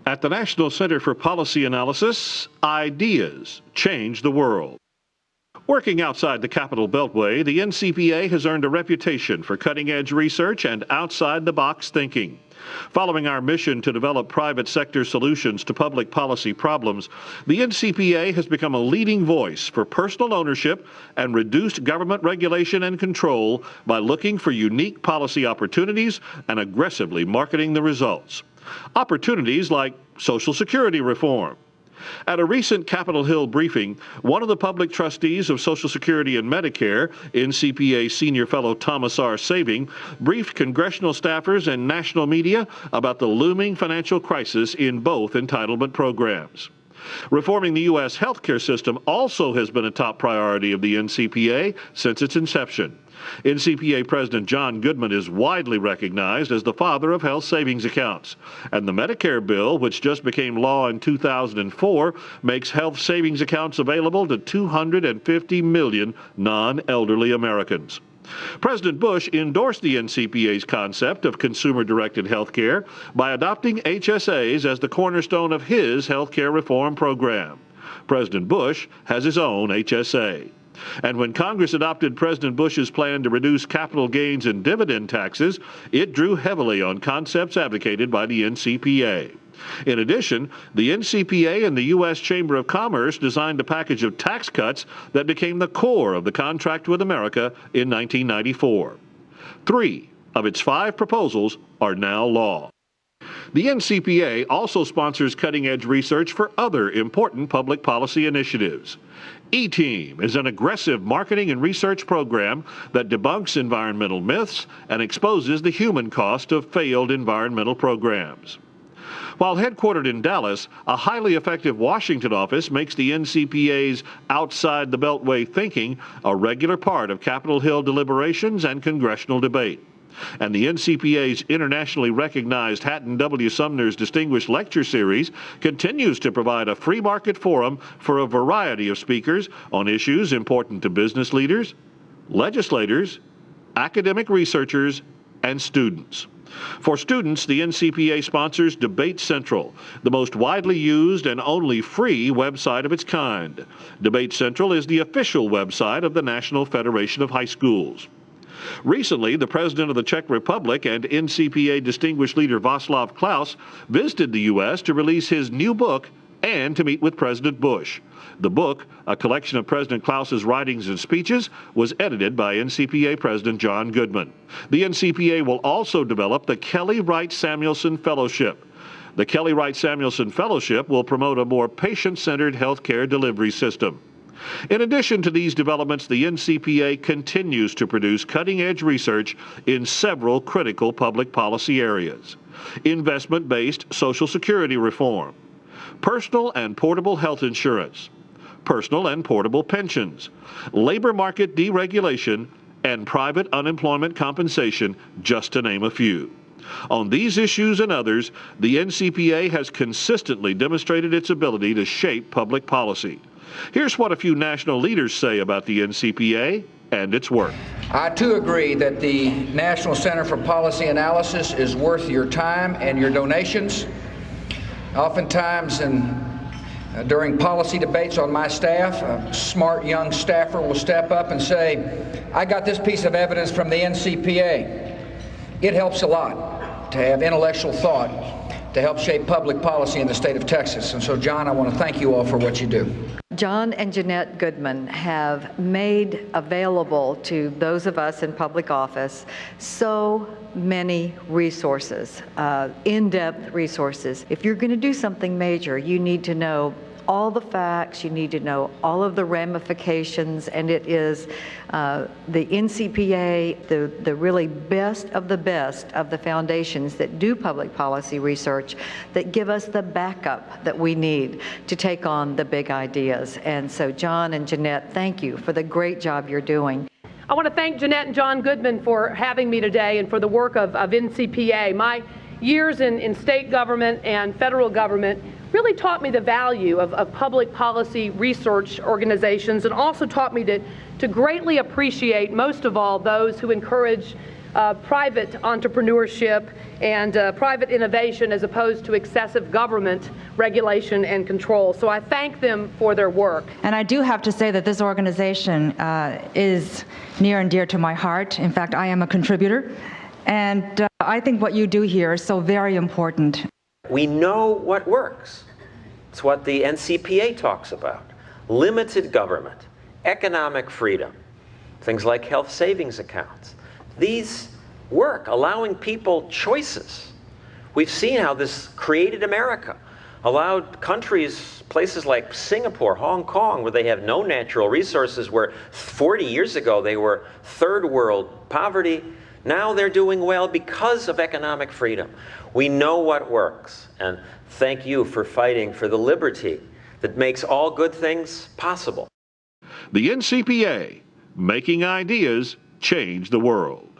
At the National Center for Policy Analysis, ideas change the world. Working outside the Capital Beltway, the NCPA has earned a reputation for cutting-edge research and outside-the-box thinking. Following our mission to develop private sector solutions to public policy problems, the NCPA has become a leading voice for personal ownership and reduced government regulation and control by looking for unique policy opportunities and aggressively marketing the results. Opportunities like Social Security reform. At a recent Capitol Hill briefing, one of the public trustees of Social Security and Medicare, NCPA Senior Fellow Thomas R. Saving, briefed congressional staffers and national media about the looming financial crisis in both entitlement programs. Reforming the U.S. healthcare system also has been a top priority of the NCPA since its inception. NCPA President John Goodman is widely recognized as the father of health savings accounts, and the Medicare bill, which just became law in 2004, makes health savings accounts available to 250 million non-elderly Americans. President Bush endorsed the NCPA's concept of consumer-directed health care by adopting HSAs as the cornerstone of his health care reform program. President Bush has his own HSA. And when Congress adopted President Bush's plan to reduce capital gains and dividend taxes, it drew heavily on concepts advocated by the NCPA. In addition, the NCPA and the U.S. Chamber of Commerce designed a package of tax cuts that became the core of the Contract with America in 1994. 3 of its 5 proposals are now law. The NCPA also sponsors cutting-edge research for other important public policy initiatives. E-Team is an aggressive marketing and research program that debunks environmental myths and exposes the human cost of failed environmental programs. While headquartered in Dallas, a highly effective Washington office makes the NCPA's outside the Beltway thinking a regular part of Capitol Hill deliberations and congressional debate. And the NCPA's internationally recognized Hatton W. Sumner's Distinguished Lecture Series continues to provide a free market forum for a variety of speakers on issues important to business leaders, legislators, academic researchers, and students. For students, the NCPA sponsors Debate Central, the most widely used and only free website of its kind. Debate Central is the official website of the National Federation of High Schools. Recently, the President of the Czech Republic and NCPA distinguished leader Václav Klaus visited the U.S. to release his new book and to meet with President Bush. The book, a collection of President Klaus's writings and speeches, was edited by NCPA President John Goodman. The NCPA will also develop the Kelly Wright Samuelson Fellowship. The Kelly Wright Samuelson Fellowship will promote a more patient-centered healthcare delivery system. In addition to these developments, the NCPA continues to produce cutting-edge research in several critical public policy areas: investment-based Social Security reform, personal and portable health insurance, personal and portable pensions, labor market deregulation, and private unemployment compensation, just to name a few. On these issues and others, the NCPA has consistently demonstrated its ability to shape public policy. Here's what a few national leaders say about the NCPA and its work. I too agree that the National Center for Policy Analysis is worth your time and your donations. Oftentimes during policy debates on my staff, a smart young staffer will step up and say, I got this piece of evidence from the NCPA. It helps a lot to have intellectual thought to help shape public policy in the state of Texas. And so, John, I want to thank you all for what you do. John and Jeanette Goodman have made available to those of us in public office so many resources, in-depth resources. If you're going to do something major, you need to know all the facts, you need to know all of the ramifications, and it is the NCPA, the really best of the foundations that do public policy research that give us the backup that we need to take on the big ideas. And so, John and Jeanette, thank you for the great job you're doing. I want to thank Jeanette and John Goodman for having me today and for the work of NCPA. My years in state government and federal government really taught me the value of public policy research organizations, and also taught me to greatly appreciate, most of all, those who encourage private entrepreneurship and private innovation as opposed to excessive government regulation and control. So I thank them for their work. And I do have to say that this organization is near and dear to my heart. In fact, I am a contributor. And I think what you do here is so very important. We know what works. It's what the NCPA talks about. Limited government, economic freedom, things like health savings accounts. These work, allowing people choices. We've seen how this created America, allowed countries, places like Singapore, Hong Kong, where they have no natural resources, where 40 years ago they were third world poverty. Now they're doing well because of economic freedom. We know what works, and thank you for fighting for the liberty that makes all good things possible. The NCPA, making ideas change the world.